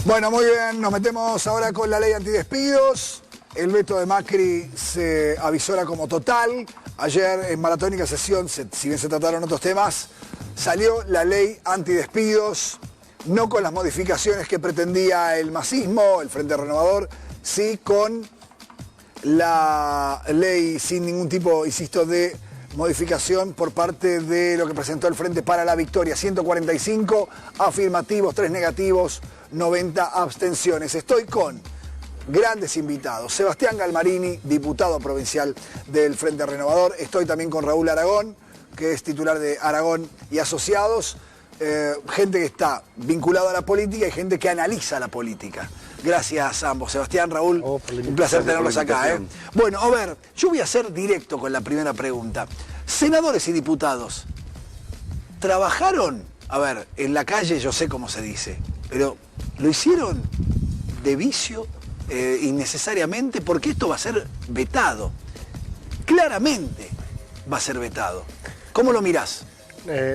Bueno, muy bien, nos metemos ahora con la ley antidespidos. El veto de Macri se avisora como total. Ayer en maratónica sesión, si bien se trataron otros temas, salió la ley antidespidos, no con las modificaciones que pretendía el masismo, el Frente Renovador, sí con la ley sin ningún tipo, insisto, de modificación por parte de lo que presentó el Frente para la Victoria. 145 afirmativos, 3 negativos, 90 abstenciones. Estoy con grandes invitados. Sebastián Galmarini, diputado provincial del Frente Renovador. Estoy también con Raúl Aragón, que es titular de Aragón y Asociados. Gente que está vinculada a la política y gente que analiza la política. Gracias a ambos. Sebastián, Raúl, un placer tenerlos acá. Bueno, a ver, yo voy a ser directo con la primera pregunta. Senadores y diputados, ¿trabajaron? A ver, en la calle yo sé cómo se dice, pero ¿lo hicieron de vicio, innecesariamente? Porque esto va a ser vetado. Claramente va a ser vetado. ¿Cómo lo mirás?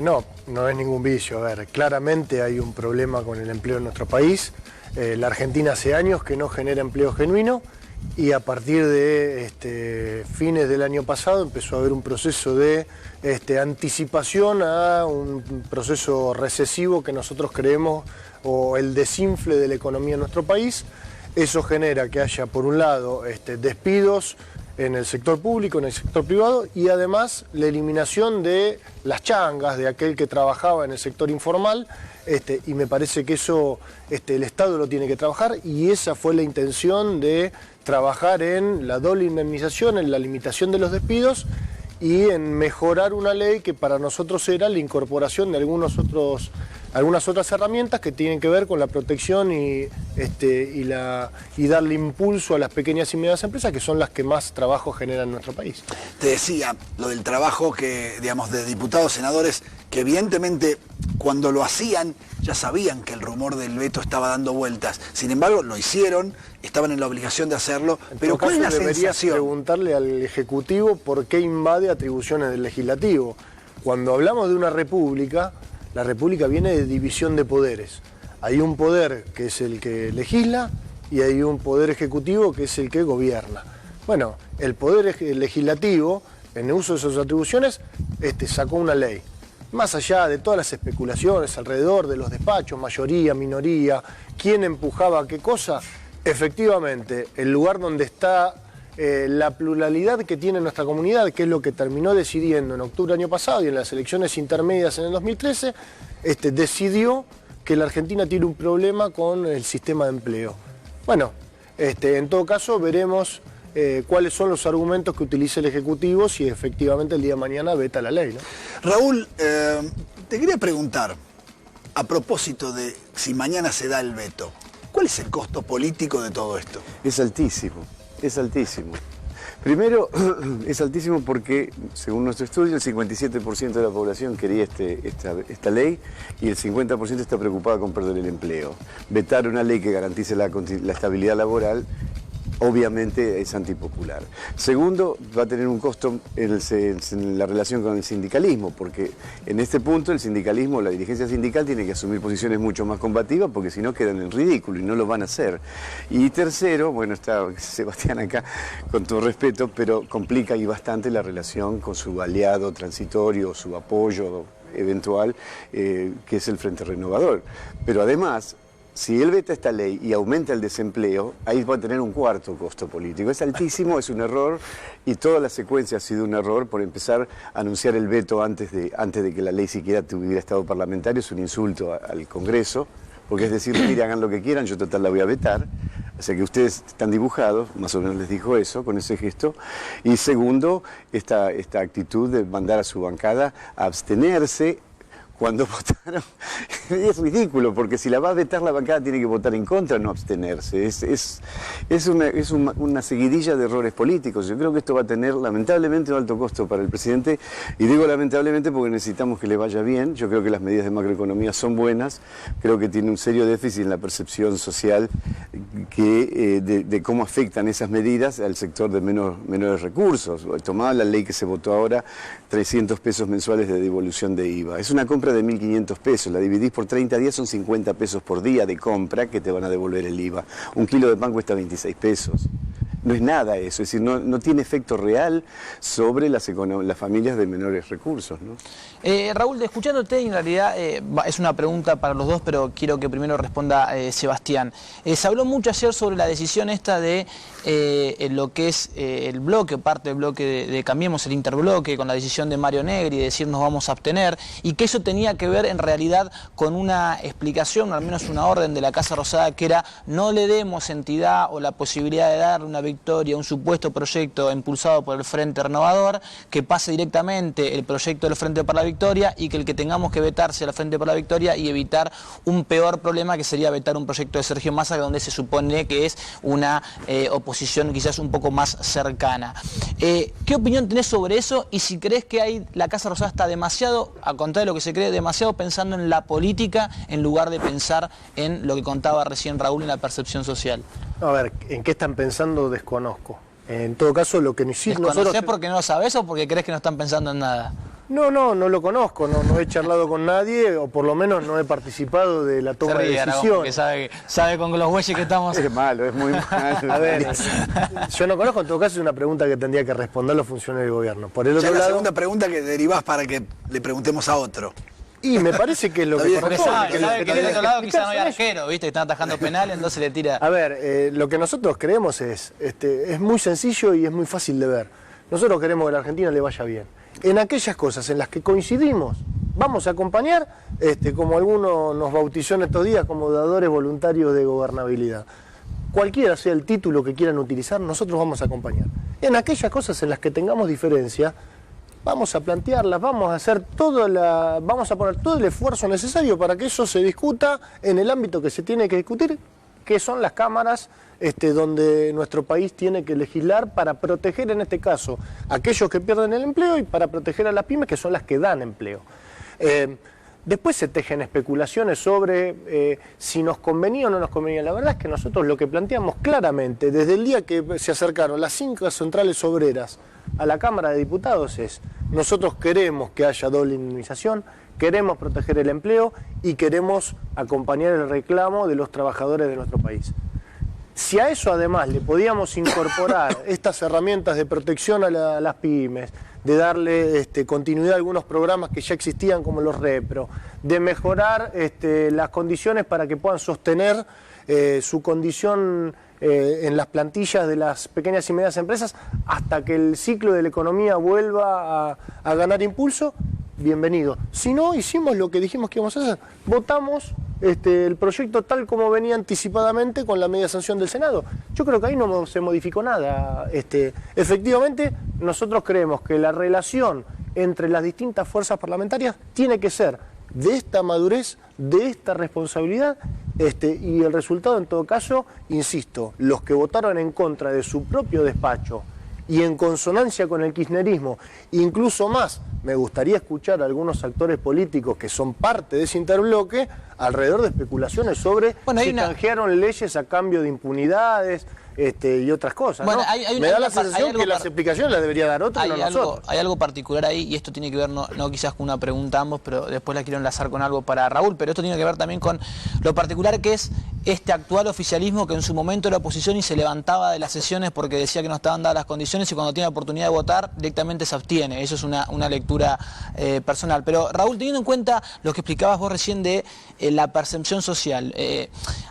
No es ningún vicio. A ver, claramente hay un problema con el empleo en nuestro país. La Argentina hace años que no genera empleo genuino y a partir de fines del año pasado empezó a haber un proceso de anticipación a un proceso recesivo que nosotros creemos, o el desinfle de la economía en nuestro país. Eso genera que haya, por un lado, despidos en el sector público, en el sector privado, y además la eliminación de las changas, de aquel que trabajaba en el sector informal, y me parece que eso el Estado lo tiene que trabajar, y esa fue la intención de trabajar en la doble indemnización, en la limitación de los despidos y en mejorar una ley que para nosotros era la incorporación de algunas otras herramientas que tienen que ver con la protección y darle impulso a las pequeñas y medianas empresas, que son las que más trabajo generan en nuestro país. Te decía lo del trabajo que, digamos, de diputados, senadores, que evidentemente cuando lo hacían ya sabían que el rumor del veto estaba dando vueltas. Sin embargo, lo hicieron, estaban en la obligación de hacerlo. Pero ¿cuál es la sensación? Deberías preguntarle al Ejecutivo por qué invade atribuciones del Legislativo. Cuando hablamos de una república, la república viene de división de poderes. Hay un poder que es el que legisla y hay un poder ejecutivo que es el que gobierna. Bueno, el poder legislativo, en uso de sus atribuciones, sacó una ley. Más allá de todas las especulaciones alrededor de los despachos, mayoría, minoría, quién empujaba qué cosa, efectivamente, el lugar donde está la pluralidad que tiene nuestra comunidad, que es lo que terminó decidiendo en octubre del año pasado y en las elecciones intermedias en el 2013, decidió que la Argentina tiene un problema con el sistema de empleo. Bueno, en todo caso veremos cuáles son los argumentos que utiliza el Ejecutivo si efectivamente el día de mañana veta la ley, ¿no? Raúl, te quería preguntar, a propósito de si mañana se da el veto, ¿cuál es el costo político de todo esto? Es altísimo. Es altísimo. Primero, es altísimo porque, según nuestro estudio, el 57% de la población quería esta ley y el 50% está preocupada con perder el empleo. Vetar una ley que garantice la estabilidad laboral obviamente es antipopular. Segundo, va a tener un costo en la relación con el sindicalismo, porque en este punto el sindicalismo, la dirigencia sindical tiene que asumir posiciones mucho más combativas, porque si no quedan en ridículo y no lo van a hacer. Y tercero, bueno, está Sebastián acá, con todo respeto, pero complica y bastante la relación con su aliado transitorio, su apoyo eventual, que es el Frente Renovador. Pero además, si él veta esta ley y aumenta el desempleo, ahí va a tener un cuarto costo político. Es altísimo, es un error, y toda la secuencia ha sido un error. Por empezar, anunciar el veto antes de que la ley siquiera tuviera estado parlamentario es un insulto al Congreso, porque es decir, mire, hagan lo que quieran, yo total la voy a vetar. O sea que ustedes están dibujados, más o menos les dijo eso, con ese gesto. Y segundo, esta actitud de mandar a su bancada a abstenerse cuando votaron. Es ridículo, porque si la va a vetar la bancada tiene que votar en contra, no abstenerse. Es una seguidilla de errores políticos. Yo creo que esto va a tener lamentablemente un alto costo para el presidente, y digo lamentablemente porque necesitamos que le vaya bien. Yo creo que las medidas de macroeconomía son buenas, creo que tiene un serio déficit en la percepción social de cómo afectan esas medidas al sector de menores recursos. Tomada la ley que se votó ahora, 300 pesos mensuales de devolución de IVA. Es una compra compra de 1.500 pesos, la dividís por 30 días, son 50 pesos por día de compra que te van a devolver el IVA. Un kilo de pan cuesta 26 pesos. No es nada eso, es decir, no tiene efecto real sobre las familias de menores recursos, ¿no? Raúl, escuchándote, en realidad es una pregunta para los dos, pero quiero que primero responda Sebastián. Se habló mucho ayer sobre la decisión esta de lo que es el bloque, parte del bloque de Cambiemos, el interbloque, con la decisión de Mario Negri de decir nos vamos a abstener, y que eso tenía que ver en realidad con una explicación, o al menos una orden de la Casa Rosada, que era no le demos entidad o la posibilidad de darle una victoria a un supuesto proyecto impulsado por el Frente Renovador, que pase directamente el proyecto del Frente para la Victoria y que el que tengamos que vetar sea el Frente para la Victoria y evitar un peor problema que sería vetar un proyecto de Sergio Massa, donde se supone que es una oposición quizás un poco más cercana. ¿Qué opinión tenés sobre eso? Y si crees que la Casa Rosada está demasiado, a contar de lo que se cree, demasiado pensando en la política en lugar de pensar en lo que contaba recién Raúl en la percepción social. A ver, ¿en qué están pensando? Desconozco. En todo caso, lo que nosotros... ¿Desconocés porque no lo sabés o porque crees que no están pensando en nada? No lo conozco, no he charlado con nadie, o por lo menos no he participado de la toma de decisiones. Porque sabe con los güeyes que estamos... Es malo, es muy malo. A ver, yo no conozco, en todo caso es una pregunta que tendría que responder los funcionarios del gobierno. Por el otro la lado, segunda pregunta que derivás para que le preguntemos a otro. y me parece que es lo que Porque corresponde. sabe que del otro lado quizás no hay arquero, ¿viste? Están atajando penales, entonces le tira... A ver, lo que nosotros creemos es muy sencillo y es muy fácil de ver. Nosotros queremos que a la Argentina le vaya bien. En aquellas cosas en las que coincidimos, vamos a acompañar, como alguno nos bautizó en estos días, como dadores voluntarios de gobernabilidad. Cualquiera sea el título que quieran utilizar, nosotros vamos a acompañar. En aquellas cosas en las que tengamos diferencia, vamos a plantearlas, vamos a poner todo el esfuerzo necesario para que eso se discuta en el ámbito que se tiene que discutir, que son las cámaras donde nuestro país tiene que legislar para proteger, en este caso, a aquellos que pierden el empleo y para proteger a las pymes, que son las que dan empleo. Después se tejen especulaciones sobre si nos convenía o no nos convenía. La verdad es que nosotros lo que planteamos claramente, desde el día que se acercaron las 5 centrales obreras a la Cámara de Diputados, es: nosotros queremos que haya doble indemnización, queremos proteger el empleo y queremos acompañar el reclamo de los trabajadores de nuestro país. Si a eso además le podíamos incorporar estas herramientas de protección a las pymes, de darle continuidad a algunos programas que ya existían como los REPRO, de mejorar las condiciones para que puedan sostener su condición en las plantillas de las pequeñas y medianas empresas hasta que el ciclo de la economía vuelva a ganar impulso, bienvenido. Si no, hicimos lo que dijimos que íbamos a hacer, votamos el proyecto tal como venía anticipadamente con la media sanción del Senado. Yo creo que ahí no se modificó nada. Efectivamente, nosotros creemos que la relación entre las distintas fuerzas parlamentarias tiene que ser de esta madurez, de esta responsabilidad, y el resultado, en todo caso, insisto, los que votaron en contra de su propio despacho y en consonancia con el kirchnerismo, incluso más, me gustaría escuchar a algunos actores políticos que son parte de ese interbloque alrededor de especulaciones sobre si canjearon leyes a cambio de impunidades y otras cosas. Bueno, ¿no? Me da la sensación que las explicaciones las debería dar otro, no nosotros. Hay algo particular ahí, y esto tiene que ver, no quizás con una pregunta a ambos, pero después la quiero enlazar con algo para Raúl, pero esto tiene que ver también con lo particular que es este actual oficialismo, que en su momento era oposición y se levantaba de las sesiones porque decía que no estaban dadas las condiciones, y cuando tiene la oportunidad de votar directamente se abstiene. Eso es una lectura personal. Pero Raúl, teniendo en cuenta lo que explicabas vos recién de la percepción social,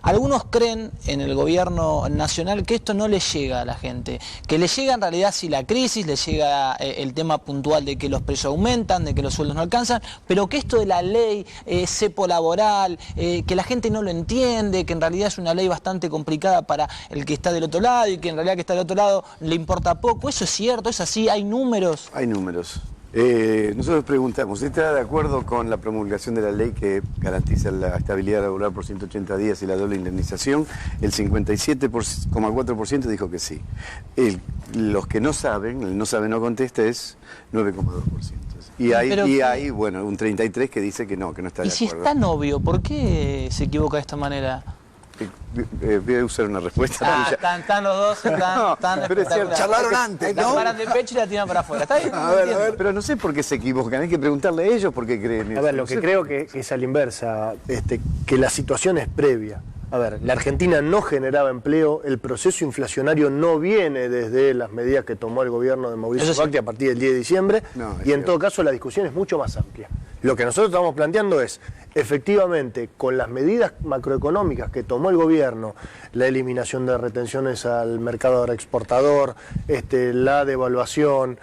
algunos creen en el gobierno nacional que esto no le llega a la gente, que le llega en realidad si la crisis, le llega el tema puntual de que los precios aumentan, de que los sueldos no alcanzan, pero que esto de la ley cepo laboral, que la gente no lo entiende, que en realidad es una ley bastante complicada para el que está del otro lado y que en realidad que está del otro lado le importa poco. ¿Eso es cierto? ¿Es así? ¿Hay números? Hay números. Nosotros preguntamos, ¿usted está de acuerdo con la promulgación de la ley que garantiza la estabilidad laboral por 180 días y la doble indemnización? El 57,4% dijo que sí. Los que no saben, el no sabe no contesta, es 9,2%. Y hay, un 33% que dice que no está de acuerdo. Y si es tan obvio, ¿por qué se equivoca de esta manera? Voy a usar una respuesta tuya. Están los dos, están pero es cierto. Charlaron antes, ¿no? La paran de pecho y la tiran para afuera. ¿Está bien? A ver. Pero no sé por qué se equivocan, hay que preguntarle a ellos por qué creen eso. A ver, lo que creo que es a la inversa, que la situación es previa. A ver, la Argentina no generaba empleo, el proceso inflacionario no viene desde las medidas que tomó el gobierno de Mauricio Macri a partir del 10 de diciembre, y en todo caso la discusión es mucho más amplia. Lo que nosotros estamos planteando es, efectivamente, con las medidas macroeconómicas que tomó el gobierno, la eliminación de retenciones al mercado agroexportador, la devaluación,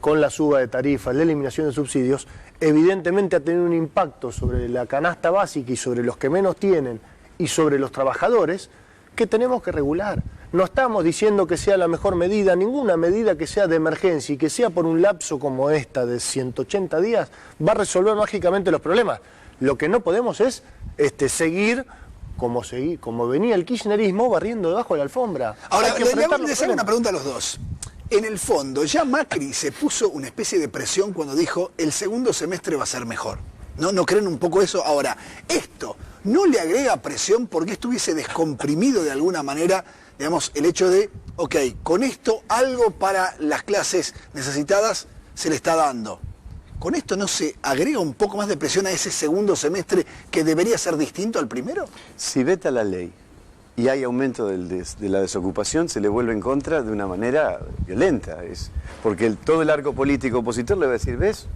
con la suba de tarifas, la eliminación de subsidios, evidentemente ha tenido un impacto sobre la canasta básica y sobre los que menos tienen y sobre los trabajadores que tenemos que regular. No estamos diciendo que sea la mejor medida, ninguna medida que sea de emergencia y que sea por un lapso como esta de 180 días va a resolver mágicamente los problemas. Lo que no podemos es seguir como venía el kirchnerismo barriendo debajo de la alfombra. Ahora, les hago una pregunta a los dos. En el fondo, ya Macri se puso una especie de presión cuando dijo el segundo semestre va a ser mejor. ¿No creen un poco eso? Ahora, esto no le agrega presión porque estuviese descomprimido de alguna manera, digamos, el hecho de, ok, con esto algo para las clases necesitadas se le está dando. ¿Con esto no se agrega un poco más de presión a ese segundo semestre que debería ser distinto al primero? Si veta la ley y hay aumento de la desocupación, se le vuelve en contra de una manera violenta. Porque todo el arco político opositor le va a decir, ¿ves?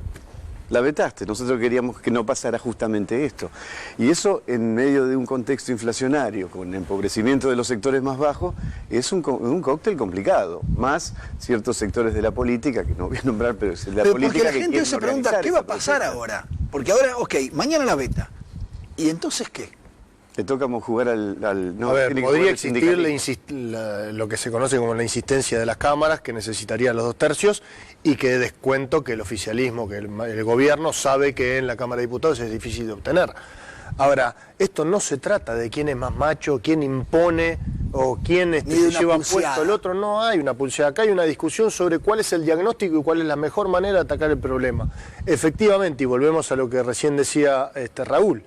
La vetaste, nosotros queríamos que no pasara justamente esto. Y eso, en medio de un contexto inflacionario, con empobrecimiento de los sectores más bajos, es un cóctel complicado. Más ciertos sectores de la política, que no voy a nombrar, pero es la política porque la que gente se pregunta, ¿qué va a pasar ahora? Porque ahora, ok, mañana la veta. ¿Y entonces qué? Le toca jugar no, a ver, podría existir lo que se conoce como la insistencia de las cámaras, que necesitaría los 2 tercios, y que descuento que el oficialismo, que el gobierno sabe que en la Cámara de Diputados es difícil de obtener. Ahora, esto no se trata de quién es más macho, quién impone o quién se lleva puesto el otro. No hay una pulseada. Acá hay una discusión sobre cuál es el diagnóstico y cuál es la mejor manera de atacar el problema. Efectivamente, y volvemos a lo que recién decía Raúl,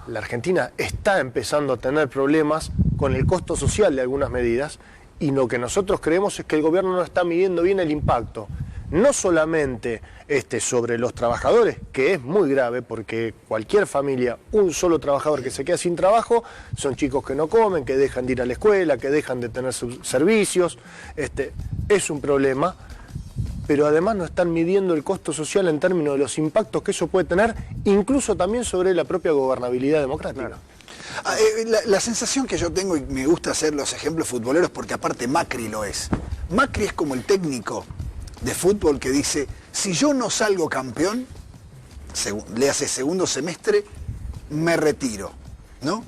la Argentina está empezando a tener problemas con el costo social de algunas medidas, y lo que nosotros creemos es que el gobierno no está midiendo bien el impacto, no solamente sobre los trabajadores, que es muy grave porque cualquier familia, un solo trabajador que se queda sin trabajo, son chicos que no comen, que dejan de ir a la escuela, que dejan de tener sus servicios, es un problema. Pero además no están midiendo el costo social en términos de los impactos que eso puede tener, incluso también sobre la propia gobernabilidad democrática. Claro. La sensación que yo tengo, y me gusta hacer los ejemplos futboleros porque aparte Macri lo es. Macri es como el técnico de fútbol que dice, si yo no salgo campeón, le hace segundo semestre, me retiro, ¿no?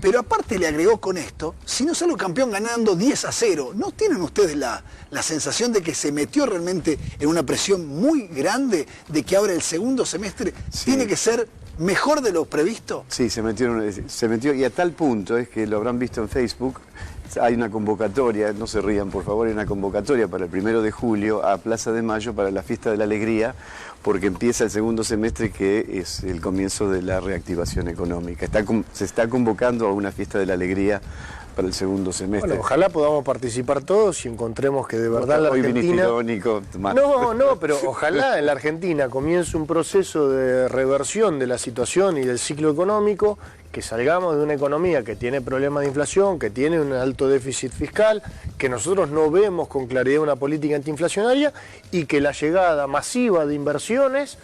Pero aparte le agregó con esto, si no salgo campeón ganando 10-0, ¿no tienen ustedes la sensación de que se metió realmente en una presión muy grande de que ahora el segundo semestre tiene que ser mejor de lo previsto? Sí, se metió y a tal punto es que lo habrán visto en Facebook, hay una convocatoria, no se rían por favor, hay una convocatoria para el 1 de julio a Plaza de Mayo para la Fiesta de la Alegría, porque empieza el segundo semestre, que es el comienzo de la reactivación económica. Se está convocando a una Fiesta de la Alegría para el segundo semestre. Bueno, ojalá podamos participar todos y encontremos que de verdad la Argentina... No, pero ojalá en la Argentina comience un proceso de reversión de la situación y del ciclo económico, que salgamos de una economía que tiene problemas de inflación, que tiene un alto déficit fiscal, que nosotros no vemos con claridad una política antiinflacionaria y que la llegada masiva de inversiones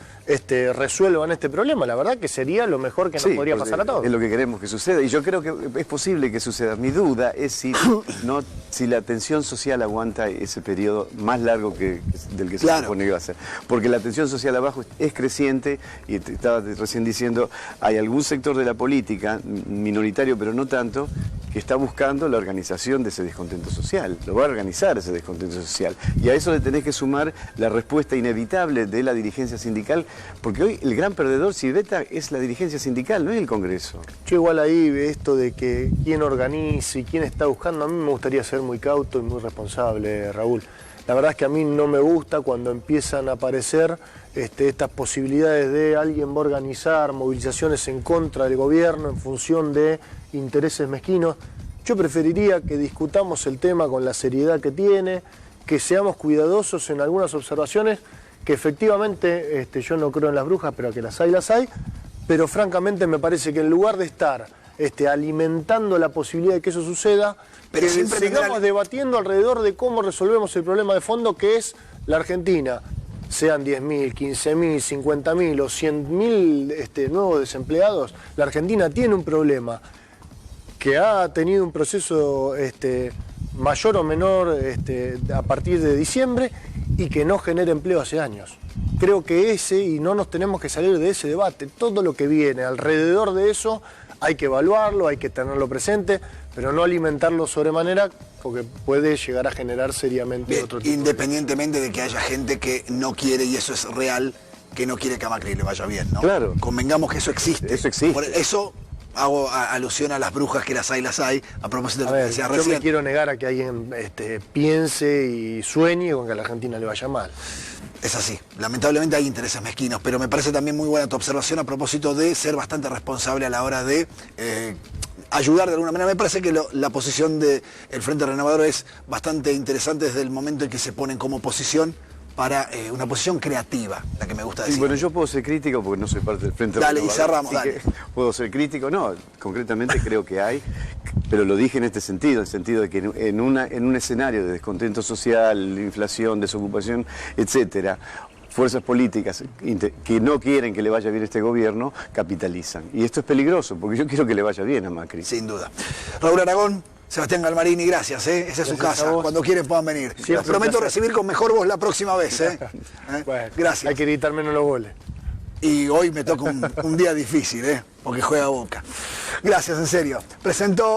resuelvan este problema. La verdad que sería lo mejor que nos podría pasar a todos. Es lo que queremos que suceda y yo creo que es posible que suceda. Mi duda es si la tensión social aguanta ese periodo más largo del que se supone que va a ser. Porque la tensión social abajo es creciente y te estaba recién diciendo, hay algún sector de la política, minoritario pero no tanto, que está buscando la organización de ese descontento social. Lo va a organizar ese descontento social. Y a eso le tenés que sumar la respuesta inevitable de la dirigencia sindical, porque hoy el gran perdedor, si veta, es la dirigencia sindical, no es el Congreso. Yo igual ahí esto de que quién organiza y quién está buscando, a mí me gustaría ser muy cauto y muy responsable, Raúl. La verdad es que a mí no me gusta cuando empiezan a aparecer estas posibilidades de alguien va a organizar movilizaciones en contra del gobierno en función de intereses mezquinos. Yo preferiría que discutamos el tema con la seriedad que tiene, que seamos cuidadosos en algunas observaciones, que efectivamente yo no creo en las brujas, pero que las hay, pero francamente me parece que en lugar de estar alimentando la posibilidad de que eso suceda, pero que siempre sigamos debatiendo alrededor de cómo resolvemos el problema de fondo que es la Argentina. Sean 10.000, 15.000, 50.000 o 100.000 nuevos desempleados, la Argentina tiene un problema que ha tenido un proceso mayor o menor a partir de diciembre y que no genera empleo hace años. Creo que y no nos tenemos que salir de ese debate. Todo lo que viene alrededor de eso hay que evaluarlo, hay que tenerlo presente, pero no alimentarlo sobremanera porque puede llegar a generar seriamente otro tipo independientemente de que haya gente que no quiere, y eso es real, que no quiere que a Macri le vaya bien, ¿no? Claro. Convengamos que eso existe. Eso existe. Por eso hago alusión a las brujas, que las hay, a propósito de lo que decía recién. Yo me quiero negar a que alguien piense y sueñe con que a la Argentina le vaya mal. Es así, lamentablemente hay intereses mezquinos, pero me parece también muy buena tu observación a propósito de ser bastante responsable a la hora de ayudar de alguna manera. Me parece que la posición del Frente Renovador es bastante interesante desde el momento en que se ponen como oposición para una posición creativa, la que me gusta decir. Sí, bueno, yo puedo ser crítico porque no soy parte del Frente Dale, Renovador. y cerramos, Así dale. que puedo ser crítico, no, concretamente creo que hay, pero lo dije en este sentido, en el sentido de que en un escenario de descontento social, inflación, desocupación, etcétera, fuerzas políticas que no quieren que le vaya bien este gobierno, capitalizan. Y esto es peligroso, porque yo quiero que le vaya bien a Macri. Sin duda. Raúl Aragón, Sebastián Galmarini, gracias, esa es su casa. Cuando quieren puedan venir. Les prometo recibir con mejor voz la próxima vez. Bueno, gracias. hay que gritar menos los goles. Y hoy me toca un día difícil, porque juega Boca. Gracias, en serio. Presentó